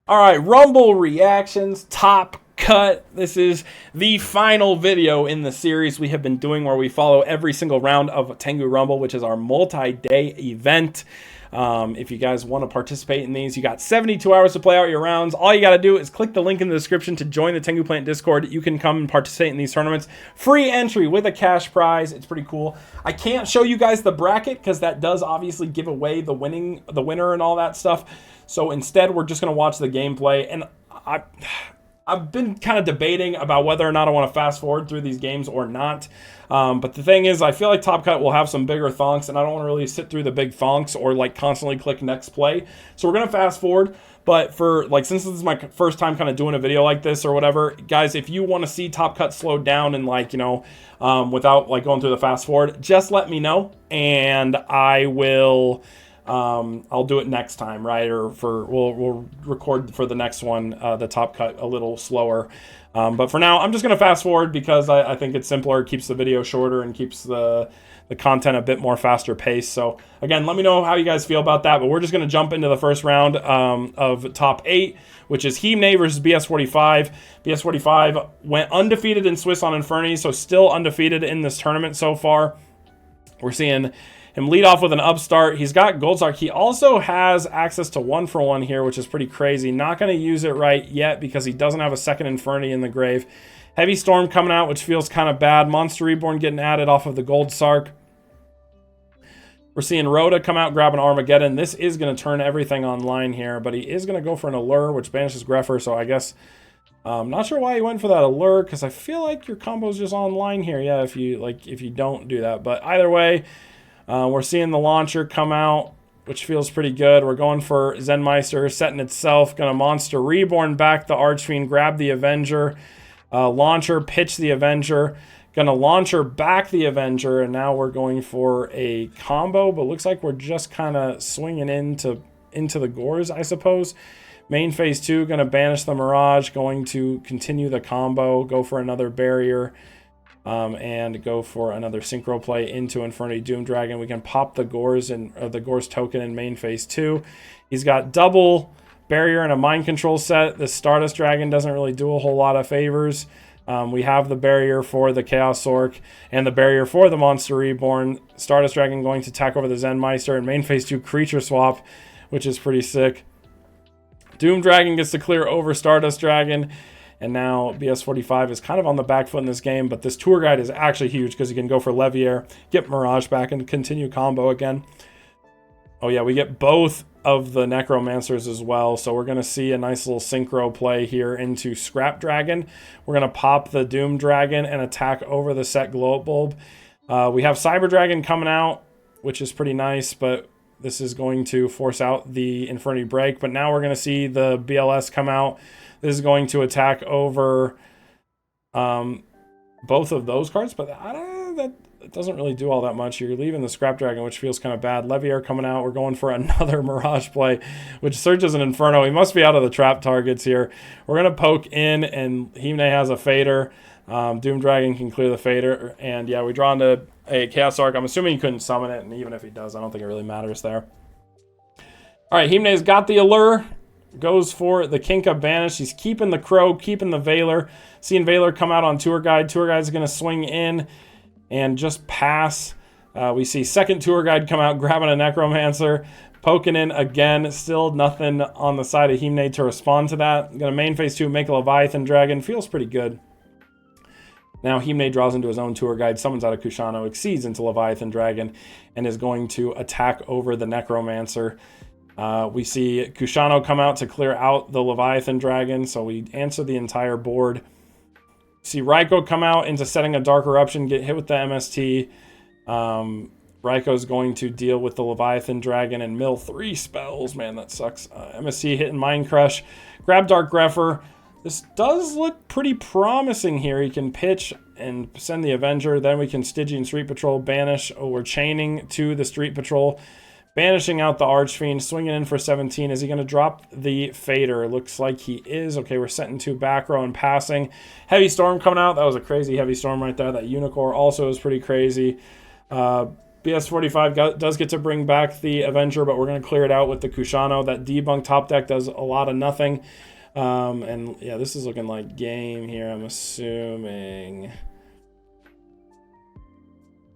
All right, Rumble reactions, top cut. This is the final video in the series we have been doing where we follow every single round of Tengu Rumble, which is our multi-day event. If you guys want to participate in these, you got 72 hours to play out your rounds. All you got to do is click the link in the description to join the Tengu Plant Discord. You can come and participate in these tournaments. Free entry with a cash prize. It's pretty cool. I can't show you guys the bracket because that does obviously give away the winner and all that stuff. So instead, we're just going to watch the gameplay. And I've been kind of debating about whether or not I want to fast forward through these games or not. But the thing is, I feel like Top Cut will have some bigger thonks, and I don't want to really sit through the big thonks or like constantly click next play. So we're going to fast forward. But for like, since this is my first time kind of doing a video like this or whatever, guys, if you want to see Top Cut slowed down and like, you know, without like going through the fast forward, just let me know and I will... I'll do it next time, right? Or we'll record for the next one, the Top Cut a little slower. But for now, I'm just going to fast forward because I think it's simpler, keeps the video shorter, and keeps the content a bit more faster paced. So again, let me know how you guys feel about that. But we're just going to jump into the first round of top 8, which is Himne versus BS45. BS45 went undefeated in Swiss on Inferni, so still undefeated in this tournament so far. We're seeing him lead off with an upstart. He's got Gold Star. He also has access to 1-for-1 here, which is pretty crazy. Not going to use it right yet because he doesn't have a second Inferni in the grave. Heavy Storm coming out, which feels kind of bad. Monster Reborn getting added off of the Gold Sark. We're seeing Rhoda come out, grab an Armageddon. This is going to turn everything online here, but he is going to go for an Allure, which banishes Greffer, so I guess... not sure why he went for that Allure, because I feel like your combo's just online here. Yeah, if you don't do that. But either way... we're seeing the launcher come out, which feels pretty good. We're going for Zenmeister, setting itself. Going to Monster Reborn back the Archfiend, grab the Avenger. Launcher, pitch the Avenger. Going to Launcher back the Avenger, and now we're going for a combo. But looks like we're just kind of swinging into the Gores, I suppose. Main phase 2, going to banish the Mirage. Going to continue the combo, go for another barrier. And go for another synchro play into Inferni Doom Dragon. We can pop the Gores and the Gores token in main phase 2. He's got double barrier and a mind control set. The Stardust Dragon doesn't really do a whole lot of favors. We have the barrier for the Chaos Orc and the barrier for the Monster Reborn. Stardust Dragon going to attack over the Zenmeister and main phase 2 creature swap, which is pretty sick. Doom Dragon gets to clear over Stardust Dragon. And now BS45 is kind of on the back foot in this game, but this tour guide is actually huge because you can go for Levier, get Mirage back, and continue combo again. Oh yeah, we get both of the Necromancers as well, so we're going to see a nice little synchro play here into Scrap Dragon. We're going to pop the Doom Dragon and attack over the Set Glow Bulb. We have Cyber Dragon coming out, which is pretty nice, but this is going to force out the Inferni Break. But now we're going to see the BLS come out. This is going to attack over both of those cards, but that doesn't really do all that much. You're leaving the Scrap Dragon, which feels kind of bad. Levier coming out. We're going for another Mirage play, which searches an Inferno. He must be out of the trap targets here. We're going to poke in, and Himne has a Fader. Doom Dragon can clear the Fader. And yeah, we draw into a Chaos Arc. I'm assuming he couldn't summon it, and even if he does, I don't think it really matters there. All right, Himne's got the Allure. Goes for the Kinka Banish. He's keeping the Crow, keeping the Veiler. Seeing Veiler come out on Tour Guide. Tour Guide's going to swing in and just pass. We see second Tour Guide come out, grabbing a Necromancer. Poking in again. Still nothing on the side of Himne to respond to that. Going to main phase 2, make a Leviathan Dragon. Feels pretty good. Now Himne draws into his own Tour Guide, summons out a Kushano, exceeds into Leviathan Dragon, and is going to attack over the Necromancer. We see Kushano come out to clear out the Leviathan Dragon, so we answer the entire board. See Raiko come out into setting a Dark Eruption, get hit with the MST. Raiko's going to deal with the Leviathan Dragon and mill 3 spells. Man, that sucks. MST hitting Mind Crush. Grab Dark Greffer. This does look pretty promising here. He can pitch and send the Avenger. Then we can Stygian Street Patrol, banish. Oh, we're chaining to the Street Patrol. Banishing out the Archfiend, swinging in for 17. Is he going to drop the Fader? Looks like he is. Okay, we're setting 2 back row and passing. Heavy Storm coming out. That was a crazy Heavy Storm right there. That Unicorn also is pretty crazy. BS45 does get to bring back the Avenger, but we're going to clear it out with the Kushano. That debunk top deck does a lot of nothing. And yeah, this is looking like game here, I'm assuming.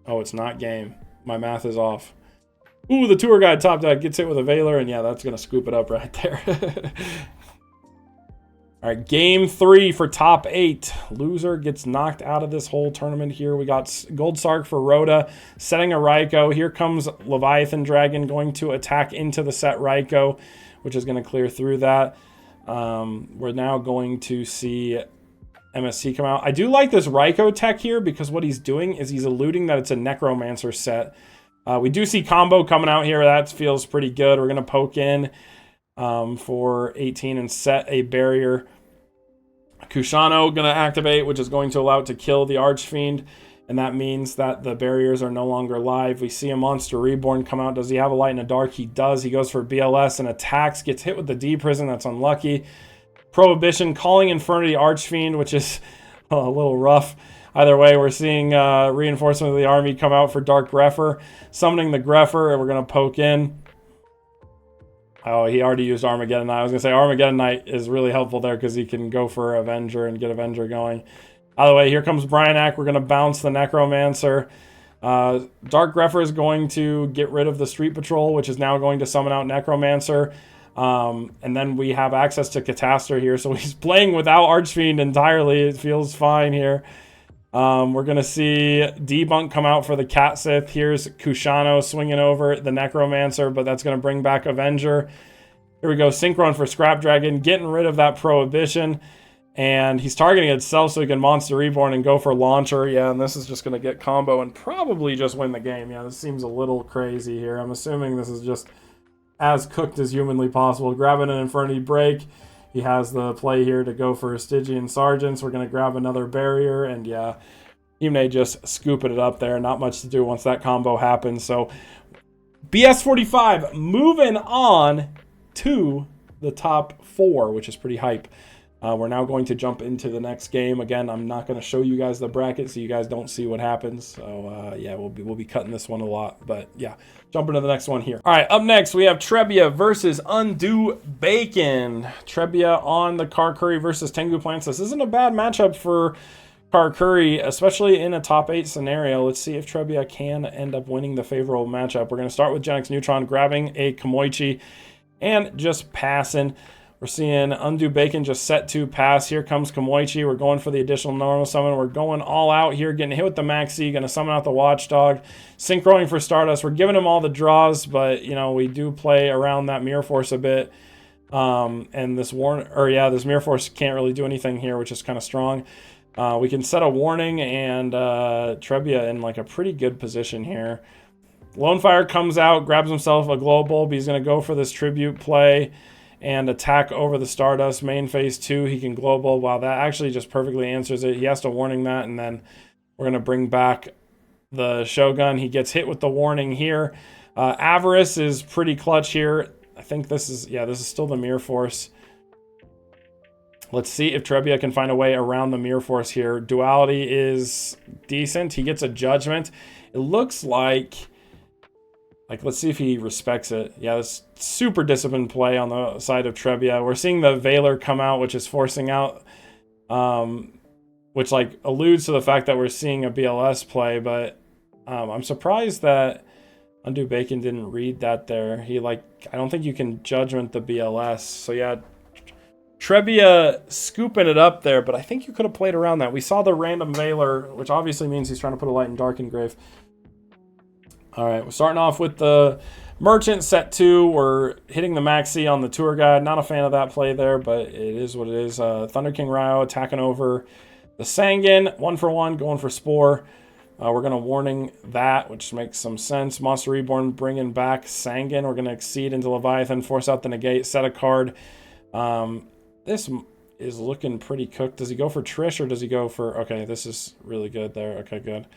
Oh, it's not game. My math is off. Ooh, the tour guide top deck gets hit with a Veiler, and yeah, that's going to scoop it up right there. All right, game 3 for top 8. Loser gets knocked out of this whole tournament here. We got Gold Sark for Rhoda, setting a Raikou. Here comes Leviathan Dragon going to attack into the set Raikou, which is going to clear through that. We're now going to see MSC come out. I do like this Raikou tech here because what he's doing is he's alluding that it's a Necromancer set. We do see combo coming out here. That feels pretty good. We're going to poke in for 18 and set a barrier. Kushano going to activate, which is going to allow it to kill the Archfiend, and that means that the barriers are no longer live. We see a Monster Reborn come out. Does he have a Light in the Dark? He does. He goes for BLS and attacks, gets hit with the D Prison. That's unlucky. Prohibition, calling Infernity Archfiend, which is a little rough. Either way, we're seeing reinforcement of the army come out for Dark Greffer, summoning the Greffer, and we're going to poke in. Oh, he already used Armageddon Knight. I was going to say Armageddon Knight is really helpful there because he can go for Avenger and get Avenger going. Either way, here comes Bryanak. We're going to bounce the Necromancer. Dark Greffer is going to get rid of the Street Patrol, which is now going to summon out Necromancer. And then we have access to Catastor here. So he's playing without Archfiend entirely. It feels fine here. We're going to see Debunk come out for the Cat Sith. Here's Kushano swinging over the Necromancer, but that's going to bring back Avenger. Here we go, Synchron for Scrap Dragon, getting rid of that Prohibition. And he's targeting itself so he can Monster Reborn and go for Launcher. Yeah, and this is just going to get combo and probably just win the game. Yeah, this seems a little crazy here. I'm assuming this is just as cooked as humanly possible. Grabbing an Infernity Break. He has the play here to go for Stygian Sergeants. We're going to grab another barrier, and yeah, Himne just scooping it up there. Not much to do once that combo happens. So BS45 moving on to the top 4, which is pretty hype. We're now going to jump into the next game. Again, I'm not going to show you guys the bracket so you guys don't see what happens. So yeah, we'll be cutting this one a lot. But yeah, jumping to the next one here. All right, up next we have Trebia versus Undue Bacon. Trebia on the Karkuri versus Tengu Plants. This isn't a bad matchup for Karkuri, especially in a top 8 scenario. Let's see if Trebia can end up winning the favorable matchup. We're going to start with Genex Neutron, grabbing a Kamoichi and just passing. We're seeing Undue Bacon just set to pass. Here comes Kamoichi. We're going for the additional normal summon. We're going all out here, getting hit with the Maxi. Going to summon out the Watchdog. Synchroing for Stardust. We're giving him all the draws, but, you know, we do play around that Mirror Force a bit. And this this Mirror Force can't really do anything here, which is kind of strong. We can set a warning, and Trebia in like a pretty good position here. Lonefire comes out, grabs himself a Glow Bulb. He's going to go for this Tribute play and attack over the Stardust. Main phase 2, he can Glow Bulb. Wow, that actually just perfectly answers it. He has to warning that, and then we're going to bring back the Shogun. He gets hit with the warning here. Avarice is pretty clutch here. I think this is still the Mirror Force. Let's see if Trebia can find a way around the Mirror Force here. Duality is decent. He gets a Judgment. It looks like let's see if he respects it. Yeah, this super disciplined play on the side of Trebia. We're seeing the Veiler come out, which is forcing out, which like alludes to the fact that we're seeing a BLS play, but I'm surprised that Undue Bacon didn't read that there. I don't think you can Judgment the BLS. So yeah, Trebia scooping it up there, but I think you could have played around that. We saw the random Veiler, which obviously means he's trying to put a Light in Dark Engrave. All right, we're starting off with the Merchant set 2. We're hitting the Maxi on the Tour Guide. Not a fan of that play there, but it is what it is. Thunder King Ryo attacking over the Sangan. 1-for-1, going for Spore. We're going to warning that, which makes some sense. Monster Reborn bringing back Sangan. We're going to Exceed into Leviathan, force out the Negate, set a card. This is looking pretty cooked. Does he go for Trish or does he go for... Okay, this is really good there. Okay, good.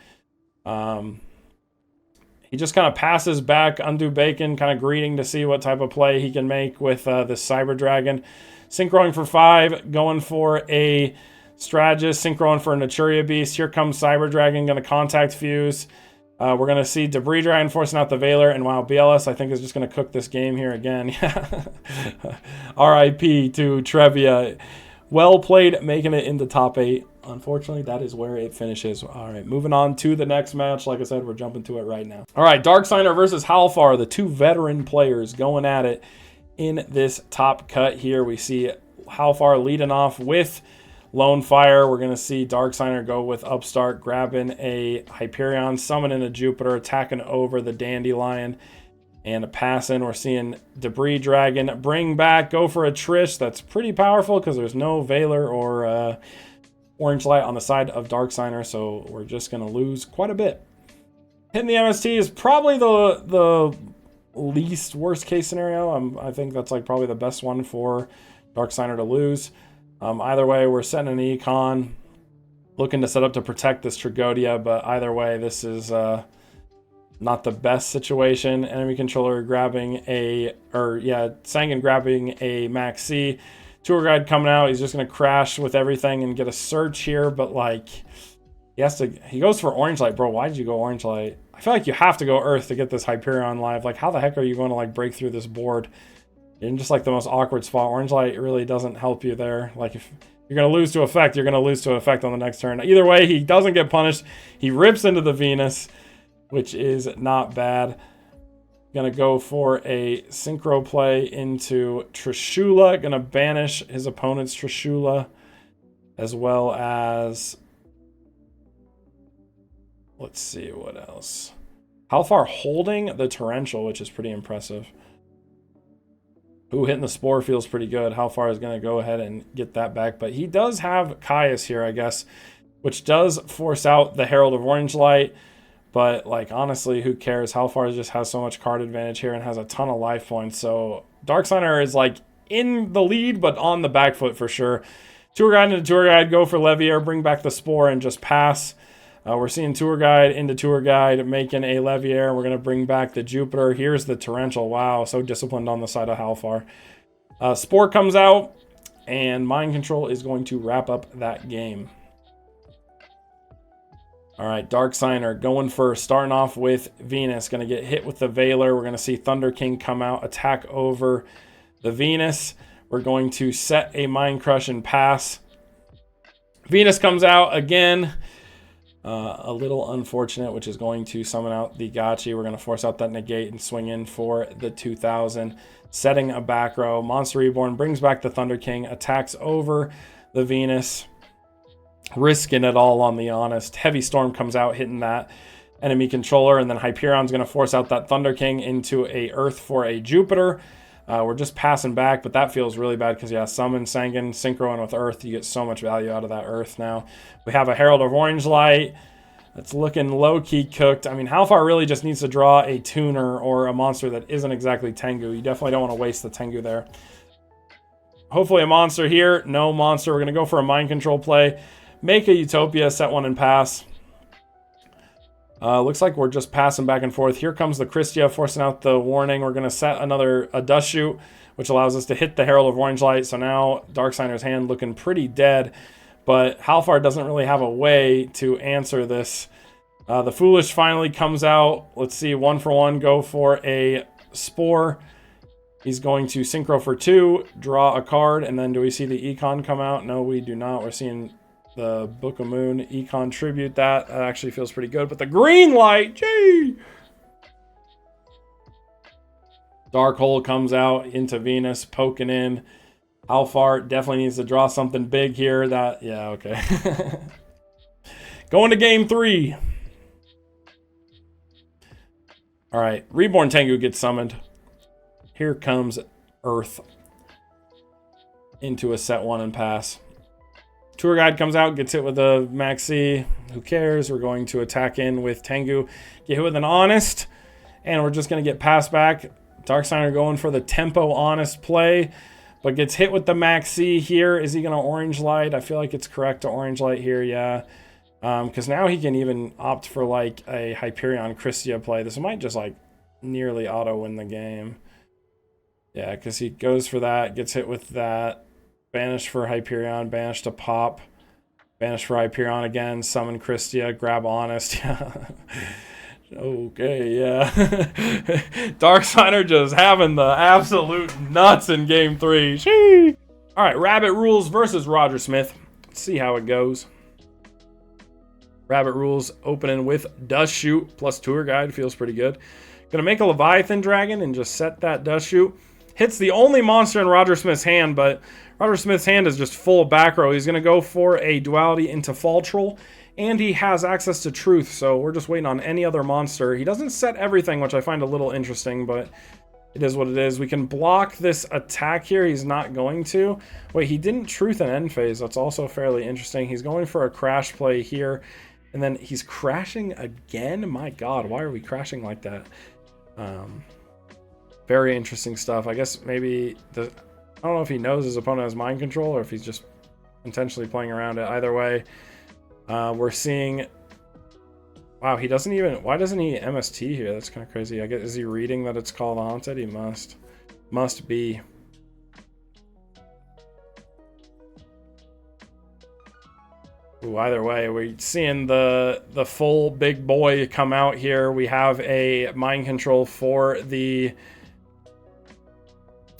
He just kind of passes back Undue Bacon, kind of greeting to see what type of play he can make with this Cyber Dragon. Synchroing for 5, going for a Strategist, Synchroing for a Naturia Beast. Here comes Cyber Dragon, going to Contact Fuse. We're going to see Debris Dragon forcing out the Veiler, and wow, BLS I think is just going to cook this game here again. RIP to Trebia. Well played, making it into top 8. Unfortunately, that is where it finishes. All right, moving on to the next match. Like I said, we're jumping to it right now. All right, Darksigner versus Halfar, the two veteran players going at it in this top cut here. We see Halfar leading off with Lone Fire. We're going to see Darksigner go with Upstart, grabbing a Hyperion, summoning a Jupiter, attacking over the Dandelion, and a pass in. We're seeing Debris Dragon bring back, go for a Trish. That's pretty powerful because there's no Veiler or Orange Light on the side of Darksigner, so we're just going to lose quite a bit. Hitting the MST is probably the least worst case scenario. I think that's like probably the best one for Darksigner to lose. Either way, we're setting an Econ, looking to set up to protect this Tragodia, but either way, this is not the best situation. Enemy controller grabbing Sangan grabbing a Max C. Tour Guide coming out, he's just going to crash with everything and get a search here, but like, he goes for Orange Light. Bro, why did you go Orange Light? I feel like you have to go Earth to get this Hyperion live. Like, how the heck are you going to like break through this board? You're in just like the most awkward spot. Orange Light really doesn't help you there. Like, if you're going to lose to effect, you're going to lose to effect on the next turn. Either way, he doesn't get punished. He rips into the Venus, which is not bad. Going to go for a Synchro play into Trishula. Going to banish his opponent's Trishula, as well as, let's see what else. Halfar holding the Torrential, which is pretty impressive. Ooh, hitting the Spore feels pretty good. Halfar is going to go ahead and get that back. But he does have Caius here, I guess, which does force out the Herald of Orange Light. But, like, honestly, who cares? Halfar just has so much card advantage here and has a ton of life points. So, Darksigner is, like, in the lead, but on the back foot for sure. Tour Guide into Tour Guide, go for Leviair, bring back the Spore, and just pass. We're seeing Tour Guide into Tour Guide, making a Leviair. We're going to bring back the Jupiter. Here's the Torrential. Wow, so disciplined on the side of Halfar. Spore comes out, and Mind Control is going to wrap up that game. All right, Darksigner going for starting off with Venus. Going to get hit with the Veiler. We're going to see Thunder King come out, attack over the Venus. We're going to set a Mind Crush and pass. Venus comes out again. A little unfortunate, which is going to summon out the Gachi. We're going to force out that Negate and swing in for the 2000. Setting a back row. Monster Reborn brings back the Thunder King, attacks over the Venus. Risking it all on the Honest. Heavy Storm comes out, hitting that enemy controller, and then Hyperion's going to force out that Thunder King into a Earth for a Jupiter. We're just passing back, but that feels really bad because, yeah, Summon, Sangan, Synchro in with Earth. You get so much value out of that Earth now. We have a Herald of Orange Light that's looking low-key cooked. I mean, Halfar really just needs to draw a tuner or a monster that isn't exactly Tengu. You definitely don't want to waste the Tengu there. Hopefully a monster here. No monster. We're going to go for a Mind Control play. Make a Utopia, set one and pass. Looks like we're just passing back and forth. Here comes the Christia forcing out the warning. We're going to set a Dust Shoot, which allows us to hit the Herald of Orange Light. So now Darksigner's hand looking pretty dead. But Halfar doesn't really have a way to answer this. The Foolish finally comes out. Let's see, 1-for-1, go for a Spore. He's going to Synchro for 2, draw a card, and then do we see the Econ come out? No, we do not. We're seeing the Book of Moon Econ Tribute. That actually feels pretty good. But the Green Light, gee! Dark Hole comes out into Venus, poking in. Halfar definitely needs to draw something big here. Yeah, okay. Going to game 3. All right, Reborn Tengu gets summoned. Here comes Earth into a set 1 and pass. Tour Guide comes out, gets hit with a Maxi. Who cares? We're going to attack in with Tengu. Get hit with an Honest. And we're just going to get passed back. Darksigner going for the tempo Honest play. But gets hit with the Maxi here. Is he going to Orange Light? I feel like it's correct to Orange Light here, yeah. Because now he can even opt for like a Hyperion Christia play. This might just like nearly auto win the game. Yeah, because he goes for that, gets hit with that. Banish for Hyperion, banish to pop. Banish for Hyperion again, summon Christia, grab Honest. Okay, yeah. Darksider just having the absolute nuts in game 3. Sheesh. All right, Rabbit Rules versus Roger Smith. Let's see how it goes. Rabbit Rules opening with Dust Shoot plus Tour Guide. Feels pretty good. Gonna make a Leviathan Dragon and just set that Dust Shoot. Hits the only monster in Roger Smith's hand, but Roger Smith's hand is just full of back row. He's gonna go for a Duality into Fall Troll, and he has access to Truth, so we're just waiting on any other monster. He doesn't set everything, which I find a little interesting, but it is what it is. We can block this attack here. He's not going to. Wait, he didn't Truth in end phase. That's also fairly interesting. He's going for a Crash play here, and then he's crashing again. My God, why are we crashing like that? Very interesting stuff. I guess maybe I don't know if he knows his opponent has mind control or if he's just intentionally playing around it. Either way, we're seeing. Wow, he doesn't even. Why doesn't he MST here? That's kind of crazy. I guess, is he reading that it's called Haunted? He must be. Ooh, either way, we're seeing the full big boy come out here. We have a mind control for the.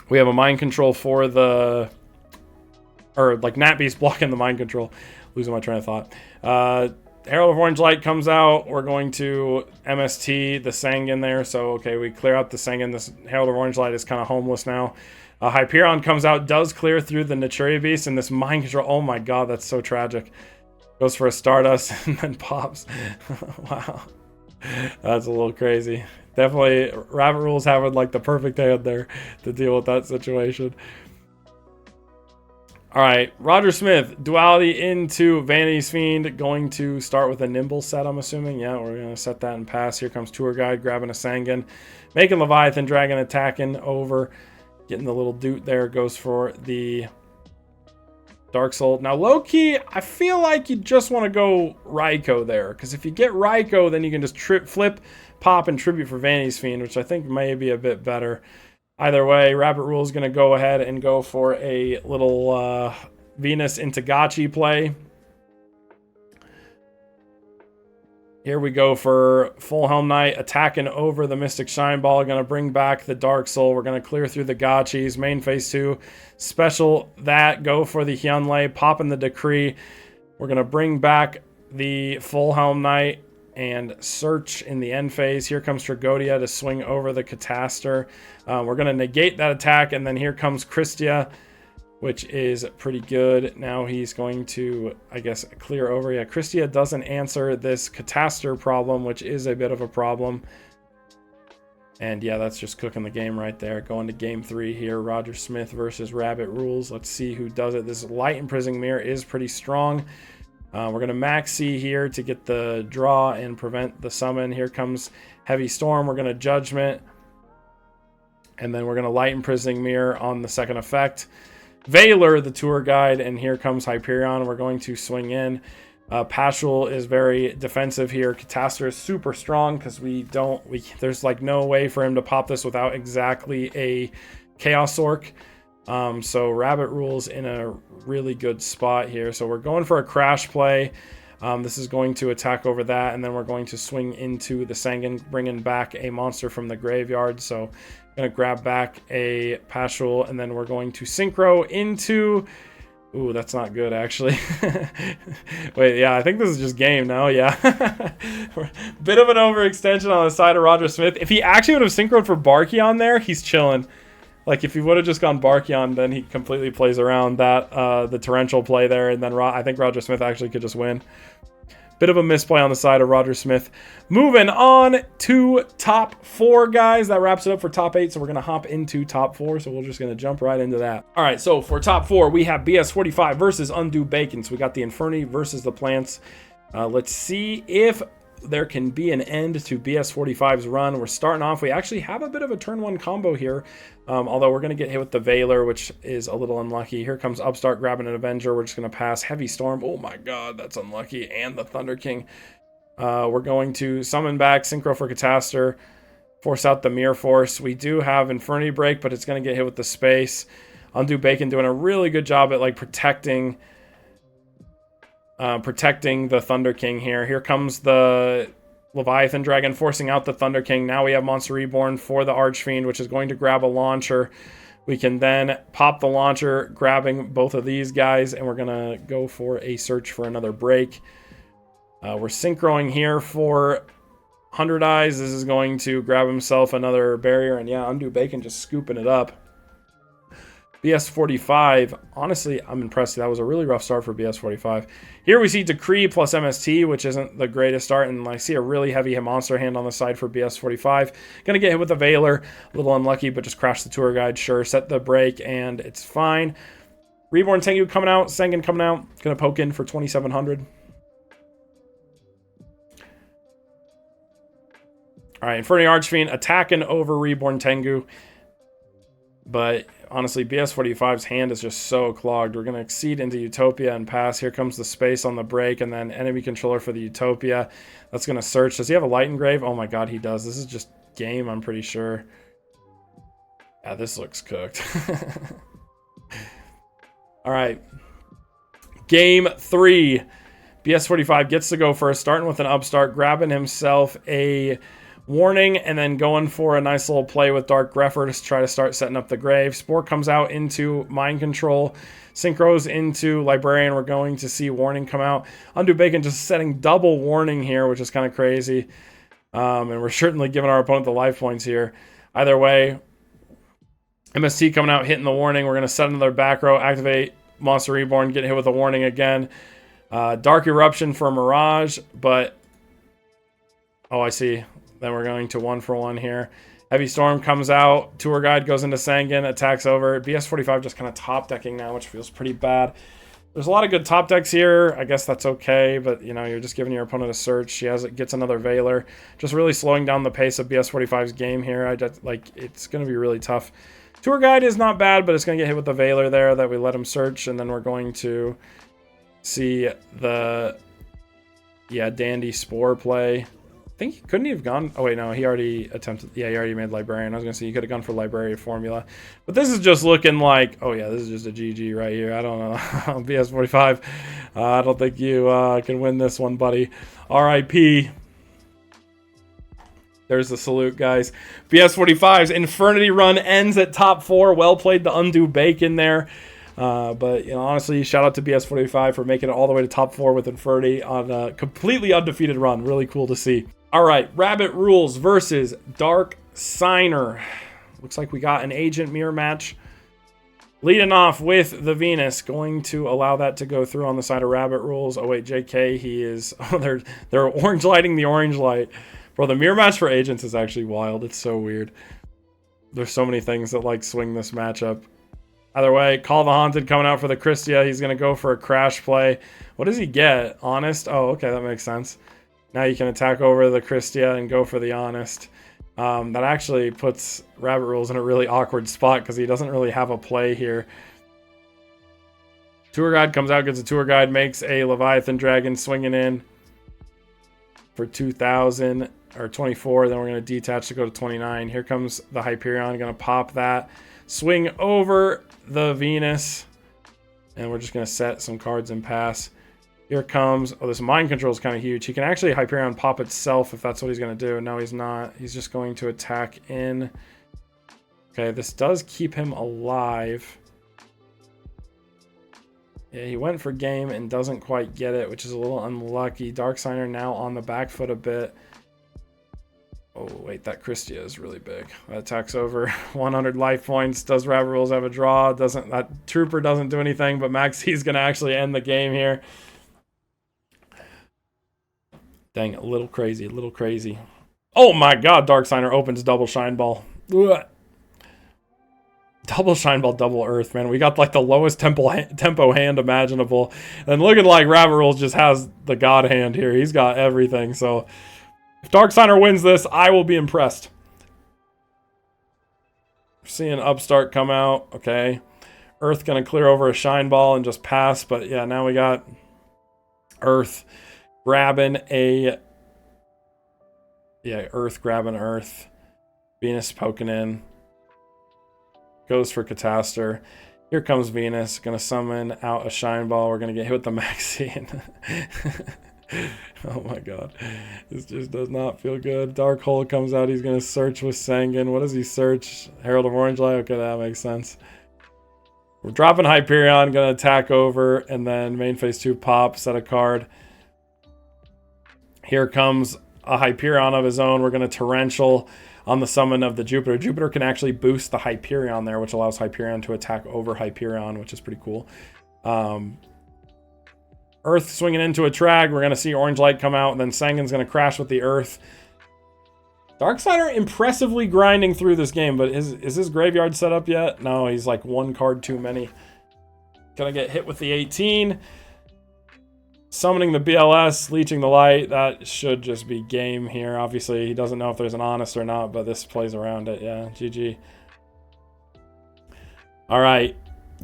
We have a mind control for the. Or like Nat Beast blocking the mind control. Losing my train of thought. Herald of Orange Light comes out. We're going to MST the Sangan there. So, okay, we clear out the Sangan. This Herald of Orange Light is kind of homeless now. Hyperion comes out, does clear through the Naturia Beast, and this mind control. Oh my God, that's so tragic. Goes for a Stardust and then pops. Wow. That's a little crazy. Definitely, Rabbit Rules having like the perfect hand there to deal with that situation. All right, Roger Smith, Duality into Vanity's Fiend, going to start with a Nimble set, I'm assuming. Yeah, we're going to set that and pass. Here comes Tour Guide, grabbing a Sangan, making Leviathan Dragon, attacking over, getting the little Doot there, goes for the Dark Soul. Now, low-key, I feel like you just want to go Raikou there, because if you get Raikou, then you can just flip, pop, and tribute for Vanity's Fiend, which I think may be a bit better. Either way, Rabbit Rule is going to go ahead and go for a little Venus into Gachi play. Here we go for Full Helm Knight, attacking over the Mystic Shine Ball. Going to bring back the Dark Soul. We're going to clear through the Gachis. Main phase 2. Special that. Go for the Hyunlei. Popping the Decree. We're going to bring back the Full Helm Knight and search in the end phase. Here comes Tragodia to swing over the Catastor. We're going to negate that attack, and then here comes Christia, which is pretty good. Now he's going to, I guess, clear over. Yeah, Christia doesn't answer this Catastor problem, which is a bit of a problem. And yeah, that's just cooking the game right there. Going to game 3 here, Roger Smith versus Rabbit Rules. Let's see who does it. This Light Imprisoning Mirror is pretty strong. We're going to max C here to get the draw and prevent the summon. Here comes Heavy Storm. We're going to Judgment. And then we're going to Light Imprisoning Mirror on the second effect. Valor, the Tour Guide. And here comes Hyperion. We're going to swing in. Pashul is very defensive here. Catastor is super strong because there's like no way for him to pop this without exactly a Chaos Orc. So Rabbit Rule's in a really good spot here. So we're going for a Crash play. This is going to attack over that, and then we're going to swing into the Sangan, bringing back a monster from the graveyard. So I'm going to grab back a Pashul, and then we're going to Synchro into... Ooh, that's not good, actually. Wait, yeah, I think this is just game now, yeah. Bit of an overextension on the side of Roger Smith. If he actually would have synchroed for Barkion there, he's chilling. Like, if he would have just gone Barkion, then he completely plays around that, the Torrential play there, and then I think Roger Smith actually could just win. Bit of a misplay on the side of Roger Smith. Moving on to top 4, guys. That wraps it up for top 8, so we're going to hop into top 4, so we're just going to jump right into that. All right, so for top 4, we have BS45 versus Undue Bacon. So we got the Inferni versus the Plants. Let's see if there can be an end to BS45's run. We're starting off. We actually have a bit of a turn 1 combo here, although we're going to get hit with the Valor, which is a little unlucky. Here comes Upstart grabbing an Avenger. We're just going to pass Heavy Storm. Oh my God, that's unlucky. And the Thunder King. We're going to summon back Synchro for Catastor, force out the Mirror Force. We do have Inferni Break, but it's going to get hit with the Space. Undue Bacon doing a really good job at like protecting the Thunder King here. Here comes the Leviathan Dragon, forcing out the Thunder King. Now we have Monster Reborn for the Archfiend, which is going to grab a launcher. We can then pop the launcher, grabbing both of these guys, and we're going to go for a search for another break. We're synchroing here for 100 Eyes. This is going to grab himself another barrier, and yeah, Undo Bacon just scooping it up. BS45, honestly, I'm impressed. That was a really rough start for BS45. Here we see Decree plus MST, which isn't the greatest start, and I see a really heavy monster hand on the side for BS45. Gonna get hit with a Veiler, a little unlucky, but just crash the tour guide. Sure, set the break, and it's fine. Reborn Tengu coming out, Sengen coming out. Gonna poke in for 2,700. All right, Inferno Archfiend attacking over Reborn Tengu. But honestly, BS45's hand is just so clogged. We're going to exceed into Utopia and pass. Here comes the space on the break, and then enemy controller for the Utopia. That's going to search. Does he have a Light Engrave? Oh my god, he does. This is just game, I'm pretty sure. Yeah, this looks cooked. All right. Game 3. BS45 gets to go first, starting with an upstart, grabbing himself a Warning, and then going for a nice little play with Dark Grepher to try to start setting up the grave. Spore comes out into Mind Control. Synchros into Librarian. We're going to see Warning come out. Undo Bacon just setting double Warning here, which is kind of crazy. And we're certainly giving our opponent the life points here. Either way, MST coming out, hitting the Warning. We're going to set another back row, activate Monster Reborn, get hit with a Warning again. Dark Eruption for Mirage, but... Oh, I see. Then we're going to 1-for-1 here. Heavy Storm comes out. Tour Guide goes into Sangan. Attacks over. BS45 just kind of top decking now, which feels pretty bad. There's a lot of good top decks here. I guess that's okay, but you know, you're just giving your opponent a search. She gets another Veiler. Just really slowing down the pace of BS45's game here. It's going to be really tough. Tour Guide is not bad, but it's going to get hit with the Veiler there that we let him search, and then we're going to see the Dandy Spore play. I think couldn't he have gone? Oh wait, no, he already attempted. Yeah, he already made Librarian. I was gonna say he could have gone for Librarian formula, but this is just looking like, oh yeah, this is just a GG right here. I don't know, BS45. I don't think you can win this one, buddy. RIP. There's the salute, guys. BS45's Infernity run ends at top 4. Well played to Undo Bacon there. But you know, honestly, shout out to BS45 for making it all the way to top 4 with Infernity on a completely undefeated run. Really cool to see. All right, Rabbit Rules versus Dark Signer. Looks like we got an Agent Mirror match. Leading off with the Venus, going to allow that to go through on the side of Rabbit Rules. Oh wait, JK, he is. Oh, they're orange lighting the orange light. Bro, the mirror match for Agents is actually wild. It's so weird. There's so many things that like swing this matchup. Either way, Call the Haunted coming out for the Christia. He's going to go for a crash play. What does he get? Honest? Oh, okay, that makes sense. Now you can attack over the Christia and go for the Honest. That actually puts Rabbit Rules in a really awkward spot because he doesn't really have a play here. Tour Guide comes out, gets a Tour Guide, makes a Leviathan Dragon swinging in for 2,000 or 24. Then we're going to detach to go to 29. Here comes the Hyperion. Going to pop that. Swing over the Venus. And we're just going to set some cards and pass. Here comes... Oh, this Mind Control is kind of huge. He can actually Hyperion pop itself if that's what he's going to do. No, he's not. He's just going to attack in. Okay, this does keep him alive. Yeah, he went for game and doesn't quite get it, which is a little unlucky. Dark Signer now on the back foot a bit. Oh, wait, that Christia is really big. That attacks over 100 life points. Does Rabbit Rules have a draw? Doesn't. That Trooper doesn't do anything, but Maxi's going to actually end the game here. Dang, a little crazy, a little crazy. Oh my god, Dark Signer opens double Shine Ball. Ugh. Double Shine Ball, double Earth, man. We got like the lowest tempo hand imaginable. And looking like Rabbit Rules just has the god hand here. He's got everything, so... If Dark Signer wins this, I will be impressed. Seeing Upstart come out. Okay. Earth going to clear over a Shine Ball and just pass. But yeah, now we got Earth grabbing a... Yeah, Earth grabbing Earth. Venus poking in. Goes for Catastor. Here comes Venus. Going to summon out a Shine Ball. We're going to get hit with the Maxine. Oh my god. This just does not feel good. Dark Hole comes out. He's going to search with Sanguine. What does he search? Herald of Orange Light? Okay, that makes sense. We're dropping Hyperion. Going to attack over. And then main phase 2 pop. Set a card. Here comes a Hyperion of his own. We're going to Torrential on the summon of the Jupiter. Jupiter can actually boost the Hyperion there, which allows Hyperion to attack over Hyperion, which is pretty cool. Earth swinging into a Trag. We're going to see Orange Light come out, and then Sanguine's going to crash with the Earth. Darksider impressively grinding through this game, but is his graveyard set up yet? No, he's like one card too many. Gonna get hit with the 18. Summoning the BLS, leeching the light. That should just be game here. Obviously, he doesn't know if there's an Honest or not, but this plays around it. Yeah, GG. All right,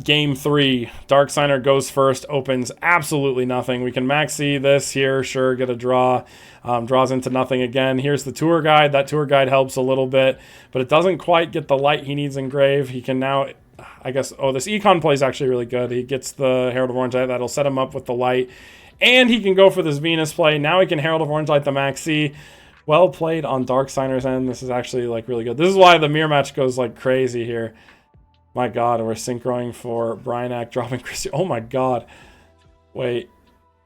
game 3. Darksider goes first, opens absolutely nothing. We can maxi this here, sure, get a draw. Draws into nothing again. Here's the tour guide. That tour guide helps a little bit, but it doesn't quite get the light he needs in grave. He can now, I guess, oh, this Econ play is actually really good. He gets the Herald of Orange Light. That'll set him up with the light. And he can go for this Venus play. Now he can Herald of Orange Light the maxi. Well played on Darksider's end. This is actually like really good. This is why the mirror match goes like crazy here. My god, we're synchroing for Bryanak dropping Christy. Oh my god. Wait.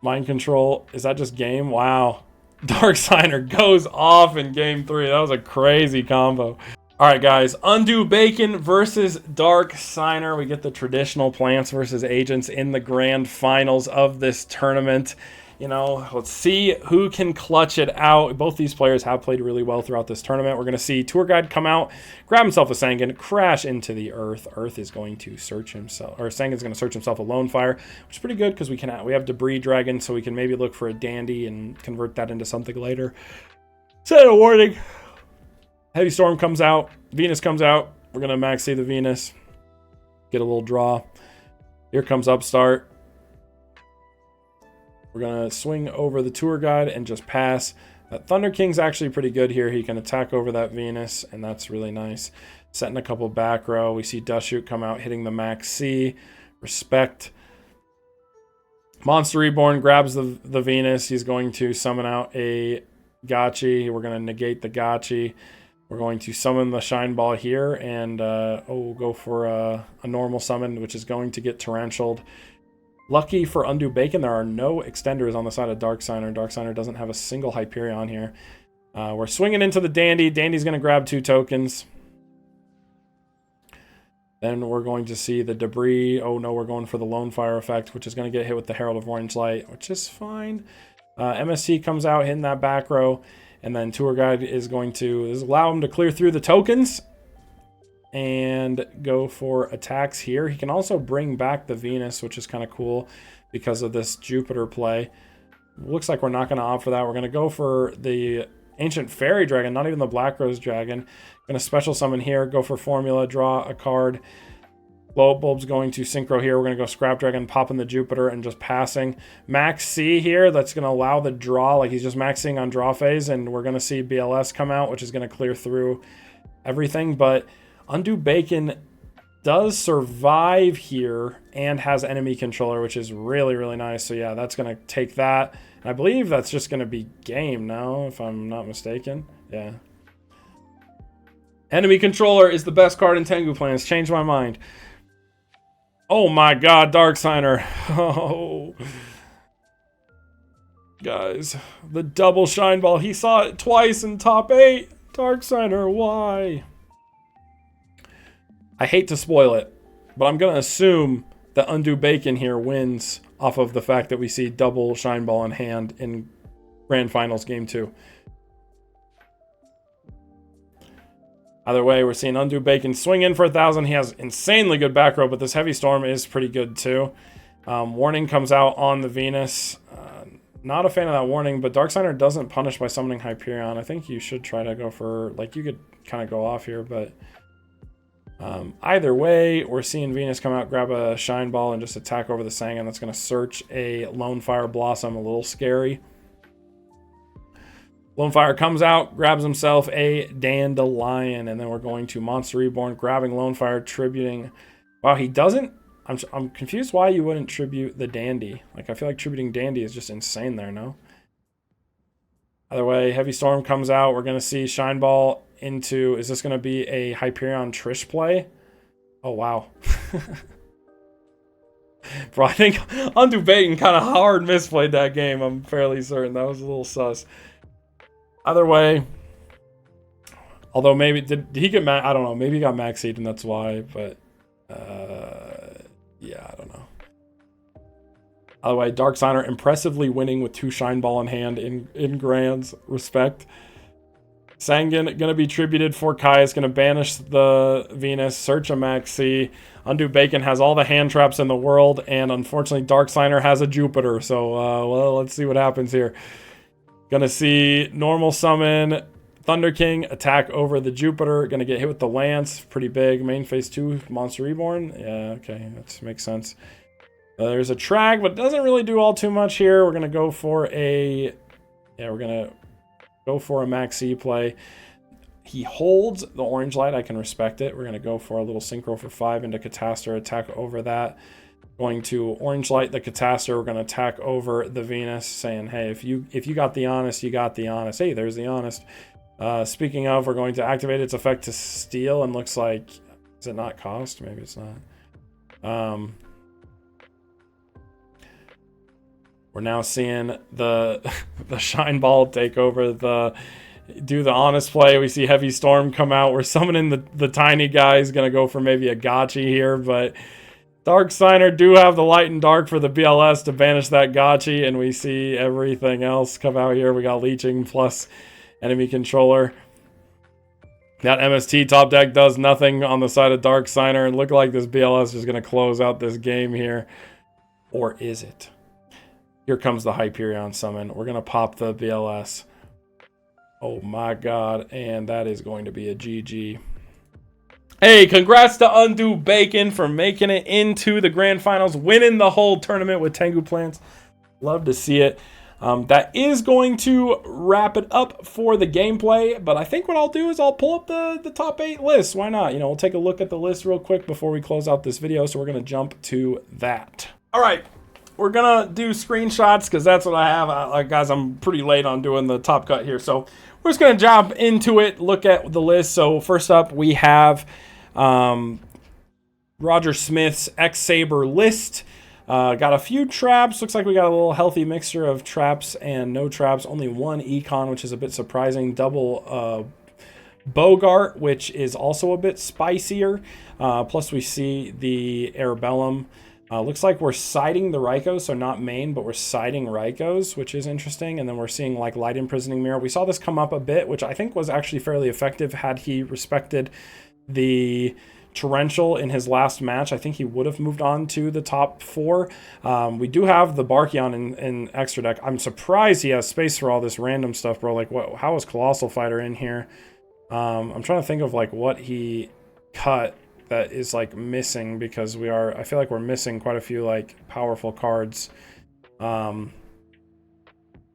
Mind control. Is that just game? Wow. Darksider goes off in game 3. That was a crazy combo. Alright guys, Undo Bacon versus Darksider. We get the traditional plants versus agents in the grand finals of this tournament. You know, let's see who can clutch it out. Both these players have played really well throughout this tournament. We're going to see Tour Guide come out, grab himself a Sanguine, crash into the Earth. Earth is going to search himself, or Sanguine's going to search himself a Lone Fire, which is pretty good because we have Debris Dragon, so we can maybe look for a Dandy and convert that into something later. Set a warning. Heavy Storm comes out. Venus comes out. We're going to maxi the Venus. Get a little draw. Here comes Upstart. We're going to swing over the Tour Guide and just pass. That Thunder King's actually pretty good here. He can attack over that Venus, and that's really nice. Setting a couple back row. We see Dust Shoot come out, hitting the maxi. Respect. Monster Reborn grabs the Venus. He's going to summon out a Gotchi. We're going to negate the Gotchi. We're going to summon the Shine Ball here, and we'll go for a normal summon, which is going to get Torrentialed. Lucky for Undo Bacon, there are no extenders on the side of Darksider. Darksider doesn't have a single Hyperion here. We're swinging into the Dandy. Dandy's going to grab 2 tokens. Then we're going to see the Debris. Oh no, we're going for the Lone Fire effect, which is going to get hit with the Herald of Orange Light, which is fine. MSC comes out, hitting that back row. And then Tour Guide is going to allow him to clear through the tokens and go for attacks here. He can also bring back the Venus, which is kind of cool because of this Jupiter play. Looks like we're not going to opt for that. We're going to go for the Ancient Fairy Dragon, not even the Black Rose Dragon. Going to special summon here, go for Formula, draw a card. Blow Up Bulb's going to Synchro here. We're going to go Scrap Dragon, pop in the Jupiter, and just passing. Max C here, that's going to allow the draw, like he's just maxing on draw phase, and we're going to see BLS come out, which is going to clear through everything. But Undo Bacon does survive here and has enemy controller, which is really, really nice. So yeah, that's going to take that. And I believe that's just going to be game now, if I'm not mistaken. Yeah. Enemy controller is the best card in Tengu plans. Changed my mind. Oh my god, Darksider. Oh. Guys, the double Shine Ball. He saw it twice in top 8. Darksider, why? I hate to spoil it, but I'm going to assume that Undo Bacon here wins off of the fact that we see double Shine Ball in hand in Grand Finals Game 2. Either way, we're seeing Undo Bacon swing in for 1,000. He has insanely good back row, but this Heavy Storm is pretty good too. Warning comes out on the Venus. Not a fan of that warning, but Darksider doesn't punish by summoning Hyperion. I think you should try to go for, like, you could kind of go off here, but either way, we're seeing Venus come out, grab a Shine Ball, and just attack over the Sanguine. That's going to search a Lone Fire Blossom, a little scary. Lone Fire comes out, grabs himself a Dandelion, and then we're going to Monster Reborn, grabbing Lone Fire, tributing. Wow, he doesn't... I'm confused why you wouldn't tribute the Dandy. Like, I feel like tributing Dandy is just insane there, no? Either way, Heavy Storm comes out. We're going to see Shine Ball into... Is this going to be a Hyperion Trish play? Oh, wow. Bro, I think Undo Bacon kind of hard misplayed that game. I'm fairly certain. That was a little sus. Either way... Although maybe... Did he get... I don't know. Maybe he got Maxied and that's why, but... yeah, I don't know. By the way, Dark Signer impressively winning with 2 Shine Ball in hand in Grands. Respect. Sangan going to be tributed for Kai. Is going to banish the Venus. Search a Maxi. Undo Bacon has all the hand traps in the world. And unfortunately, Dark Signer has a Jupiter. So, well, let's see what happens here. Going to see normal summon Thunder King attack over the Jupiter. Going to get hit with the Lance. Pretty big. Main phase 2, Monster Reborn. Yeah, okay. That makes sense. There's a Trag, but it doesn't really do all too much here. We're going to go for a... Yeah, we're going to go for a Maxi play. He holds the Orange Light. I can respect it. We're going to go for a little Synchro for 5 into Catastor. Attack over that. Going to Orange Light the Catastor. We're going to attack over the Venus, saying, hey, if you got the Honest, you got the Honest. Hey, there's the Honest. Speaking of, we're going to activate its effect to steal, and looks like... Is it not cost? Maybe it's not. We're now seeing the Shine Ball take over do the Honest play. We see Heavy Storm come out. We're summoning the tiny guy. He's going to go for maybe a Gotchi here, but Dark Signer do have the Light and Dark for the BLS to banish that Gotchi, and we see everything else come out here. We got Leeching plus enemy controller. That MST top deck does nothing on the side of Dark Signer, and look like this BLS is going to close out this game here. Or is it? Here comes the Hyperion summon. We're going to pop the BLS. Oh my god. And that is going to be a GG. Hey, congrats to Undo Bacon for making it into the grand finals, winning the whole tournament with Tengu plants. Love to see it. That is going to wrap it up for the gameplay, but I think what I'll do is I'll pull up the top 8 list. Why not? You know, we'll take a look at the list real quick before we close out this video, so we're going to jump to that. All right. We're going to do screenshots because that's what I have. Guys, I'm pretty late on doing the top cut here. So we're just going to jump into it, look at the list. So first up, we have Roger Smith's X-Saber list. Got a few traps. Looks like we got a little healthy mixture of traps and no traps. Only 1 Econ, which is a bit surprising. Double Bogart, which is also a bit spicier. Plus we see the Arabellum. Looks like we're siding the Rykos, so not main, but we're siding Rykos, which is interesting. And then we're seeing like Light Imprisoning Mirror. We saw this come up a bit, which I think was actually fairly effective had he respected the Torrential in his last match. I think he would have moved on to the top 4. We do have the Barkion in extra deck. I'm surprised he has space for all this random stuff, bro. Like, what? How is Colossal Fighter in here? I'm trying to think of like what he cut that is like missing, because I feel like we're missing quite a few like powerful cards. Oh,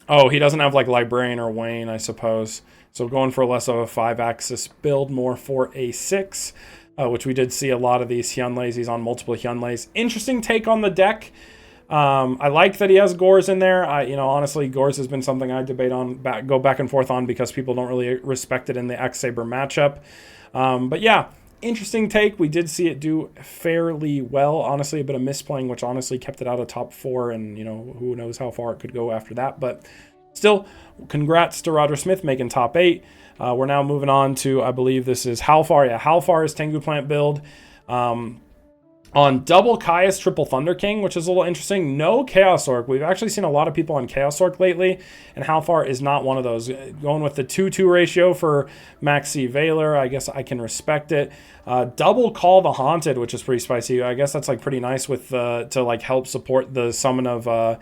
he doesn't have like Librarian or Wayne, I suppose. So going for less of a 5-axis build, more for a 6, which we did see a lot of these Hyunleis. He's on multiple Hyunleis. Interesting take on the deck. I like that he has Gores in there. You know, honestly, Gores has been something I debate on, go back and forth on, because people don't really respect it in the X-Saber matchup. But yeah, interesting take. We did see it do fairly well. Honestly, a bit of misplaying, which honestly kept it out of top 4, and you know, who knows how far it could go after that. But still, congrats to Roger Smith making top 8. We're now moving on to, I believe this is Halfar. Yeah, Halfar's Tengu plant build. On double Caius, triple Thunder King, which is a little interesting. No Chaos Orc. We've actually seen a lot of people on Chaos Orc lately, and Halfar is not one of those. Going with the 2-2 ratio for Maxi Valor, I guess I can respect it. Double Call the Haunted, which is pretty spicy. I guess that's like pretty nice with to like help support the summon of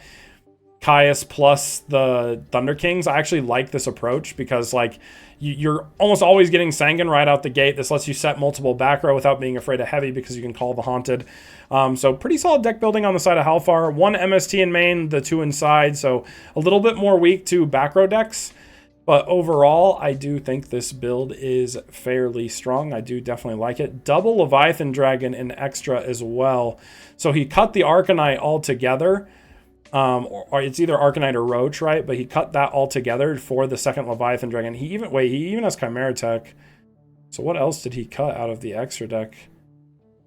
Caius plus the Thunder Kings. I actually like this approach because like you're almost always getting Sangan right out the gate. This lets you set multiple back row without being afraid of heavy because you can call the Haunted. So pretty solid deck building on the side of Halfar. 1 MST in main, the 2 inside. So a little bit more weak to back row decks. But overall, I do think this build is fairly strong. I do definitely like it. Double Leviathan Dragon in extra as well. So he cut the Arcanite altogether. or it's either Arcanite or Roach, right? But he cut that all together for the second Leviathan Dragon. He even has Chimera Tech. So what else did he cut out of the extra deck?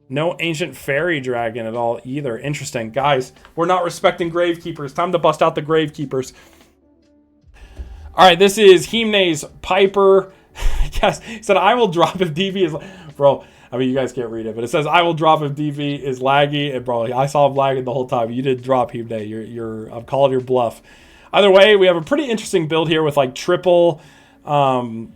No Ancient Fairy Dragon at all either. Interesting. Guys, we're not respecting Gravekeepers. Time to bust out the Gravekeepers. All right, this is Himne's Piper. Yes, he said, I will drop if DV is... Bro, I mean, you guys can't read it, but it says, I will drop if DV is laggy. And bro, I saw him lagging the whole time. You did drop Himne. I'm calling your bluff. Either way, we have a pretty interesting build here with like triple Battle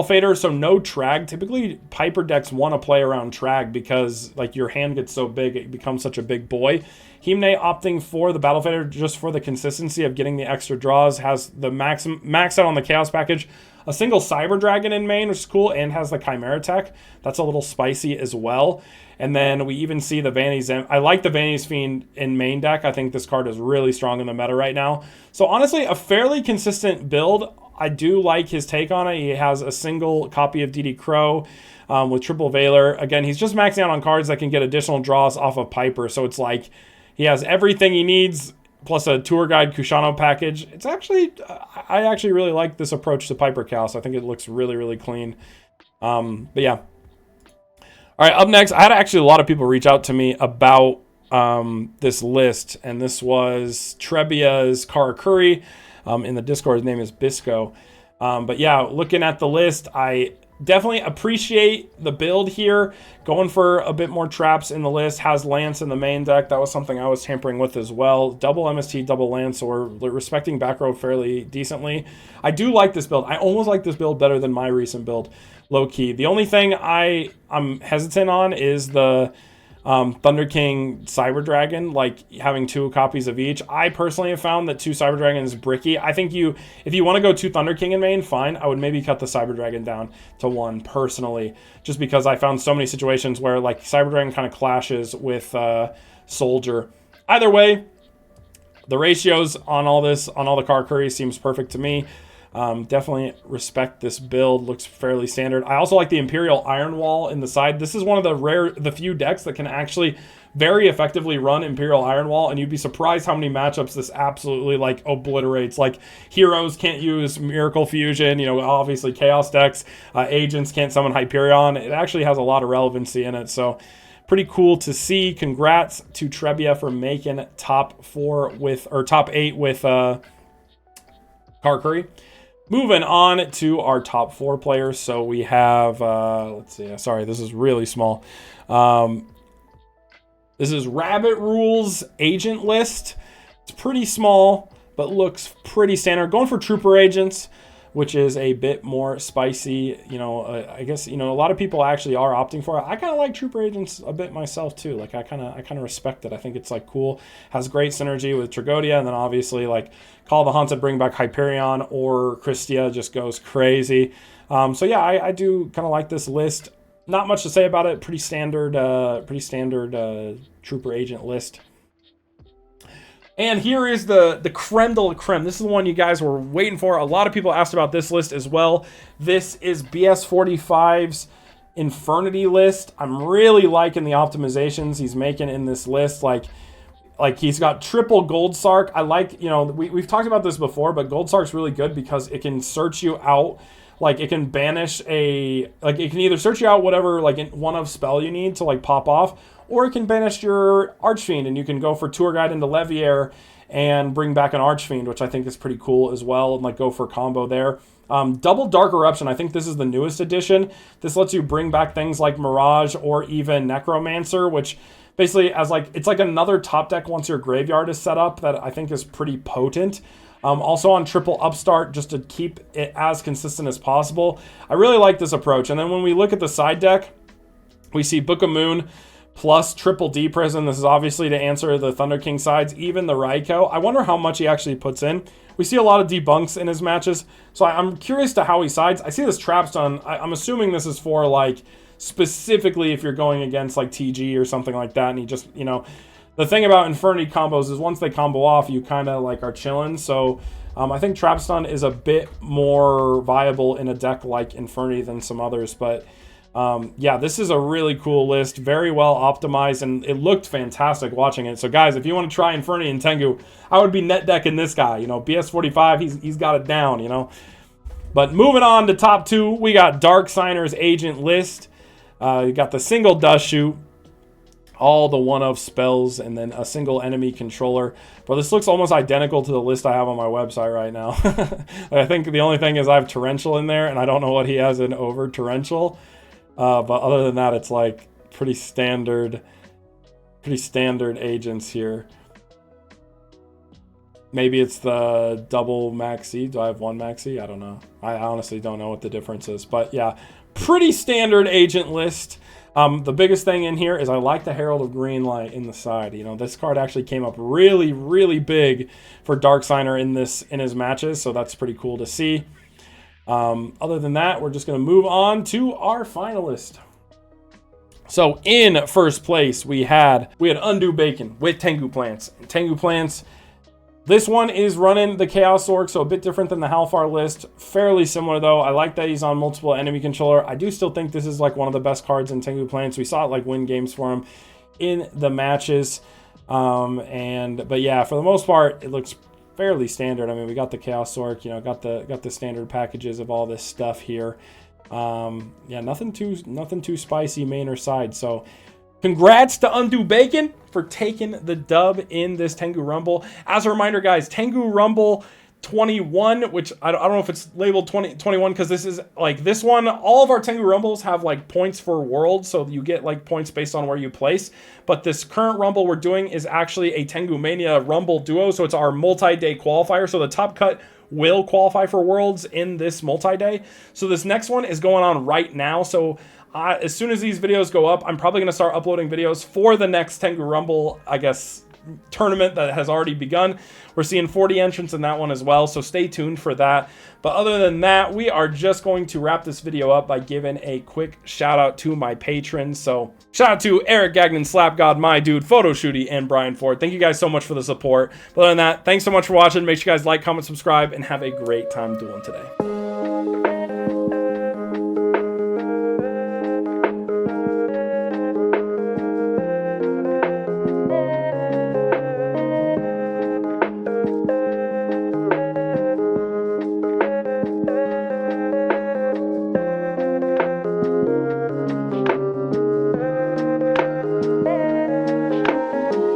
Fader, so no Trag. Typically, Piper decks want to play around Trag because like your hand gets so big, it becomes such a big boy. Himne opting for the Battle Fader just for the consistency of getting the extra draws, has the max out on the Chaos package. A single Cyber Dragon in main, which is cool, and has the Chimera Tech. That's a little spicy as well. And then we even see the Vanity's... I like the Vanity's Fiend in main deck. I think this card is really strong in the meta right now. So honestly, a fairly consistent build. I do like his take on it. He has a single copy of DD Crow with triple Valor. Again, he's just maxing out on cards that can get additional draws off of Piper. So it's like he has everything he needs, plus a Tour Guide Kushano package. It's actually... I actually really like this approach to Piper Chaos. I think it looks really, really clean. But yeah. All right, up next, I had actually a lot of people reach out to me about this list, and this was Trebia's Karakuri. In the Discord, his name is Bisco. But yeah, looking at the list, I definitely appreciate the build here. Going for a bit more traps in the list. Has Lance in the main deck. That was something I was tampering with as well. Double MST, double Lance, or respecting back row fairly decently. I do like this build. I almost like this build better than my recent build, low key. The only thing I'm hesitant on is the Thunder King Cyber Dragon, like having 2 copies of each. I personally have found that 2 Cyber Dragon is bricky. I think if you want to go 2 Thunder King in main, fine. I would maybe cut the Cyber Dragon down to 1 personally, just because I found so many situations where like Cyber Dragon kind of clashes with Soldier. Either way, the ratios on all the Karakuri seems perfect to me. Definitely respect this build. Looks fairly standard. I also like the Imperial Iron Wall in the side. This is one of the few decks that can actually very effectively run Imperial Iron Wall, and you'd be surprised how many matchups this absolutely like obliterates. Like heroes can't use Miracle Fusion, you know, obviously Chaos decks, agents can't summon Hyperion. It actually has a lot of relevancy in it, so pretty cool to see. Congrats to Trebia for making top 8 with Karakuri. Moving on to our top 4 players. So we have, let's see, sorry, this is really small. This is Rabbit Rules Agent List. It's pretty small, but looks pretty standard. Going for Trooper Agents, which is a bit more spicy. You know, I guess, you know, a lot of people actually are opting for it. I kind of like Trooper Agents a bit myself too. Like I kind of respect it. I think it's like cool. Has great synergy with Tragodia, and then obviously like Call of the Haunted, bring back Hyperion, or Christia just goes crazy. So yeah, I do kind of like this list. Not much to say about it. Pretty standard Trooper Agent list. And here is the creme de la creme. This is the one you guys were waiting for. A lot of people asked about this list as well. This is BS45's Infernity list. I'm really liking the optimizations he's making in this list. Like he's got triple Gold Sark. I like, you know, we've talked about this before, but Gold Sark's really good because it can search you out. Like it can banish it can either search you out whatever like one of spell you need to like pop off, or it can banish your Archfiend, and you can go for Tour Guide into Leviair and bring back an Archfiend, which I think is pretty cool as well, and like go for combo there. Double Dark Eruption, I think this is the newest edition. This lets you bring back things like Mirage or even Necromancer, which basically it's like another top deck once your graveyard is set up, that I think is pretty potent. Also on triple Upstart, just to keep it as consistent as possible. I really like this approach. And then when we look at the side deck, we see Book of Moon plus triple D Prison. This is obviously to answer the Thunder King sides, even the Raikou. I wonder how much he actually puts in. We see a lot of debunks in his matches, so I'm curious to how he sides. I see this Trapstone. I'm assuming this is for like specifically if you're going against like TG or something like that, and he just, you know, the thing about Infernity combos is once they combo off, you kind of like are chilling. So I think Trapstone is a bit more viable in a deck like Infernity than some others, but Yeah, this is a really cool list, very well optimized, and it looked fantastic watching it. So guys, if you want to try Inferni and Tengu, I would be net decking this guy. You know, BS45, he's got it down, you know. But moving on to top 2, we got Dark Signer's Agent list. You got the single Dust Shoot, all the one-of spells, and then a single enemy controller. But this looks almost identical to the list I have on my website right now. I think the only thing is I have Torrential in there, and I don't know what he has in over Torrential. But other than that, it's like pretty standard agents here. Maybe it's the double maxi. Do I have one maxi? I don't know. I honestly don't know what the difference is. But yeah, pretty standard agent list. The biggest thing in here is I like the Herald of Greenlight in the side. You know, this card actually came up really, really big for Dark Signer in his matches, so that's pretty cool to see. Other than that, we're just going to move on to our finalist. So in first place, we had Undo Bacon with Tengu Plants. Tengu Plants, this one is running the Chaos Orc, so a bit different than the Halfar list. Fairly similar, though. I like that he's on multiple enemy controller. I do still think this is like one of the best cards in Tengu Plants. We saw it like win games for him in the matches. But yeah, for the most part, it looks fairly standard. I mean, we got the Chaos Orc, you know, got the standard packages of all this stuff here. Yeah, nothing too spicy main or side. So congrats to Undo Bacon for taking the dub in this Tengu Rumble. As a reminder, guys, Tengu Rumble 21, which I don't know if it's labeled 21 because this is like this one. All of our Tengu Rumbles have like points for worlds, so you get like points based on where you place. But this current Rumble we're doing is actually a Tengu Mania Rumble Duo, so it's our multi-day qualifier. So the top cut will qualify for worlds in this multi-day. So this next one is going on right now. So as soon as these videos go up, I'm probably going to start uploading videos for the next Tengu Rumble, I guess, tournament that has already begun. We're seeing 40 entrants in that one as well, so stay tuned for that. But other than that, we are just going to wrap this video up by giving a quick shout out to my patrons. So shout out to Eric Gagnon, Slap God, My Dude, Photo Shooty, and Brian Ford. Thank you guys so much for the support. But other than that, thanks so much for watching. Make sure you guys like, comment, subscribe, and have a great time dueling today.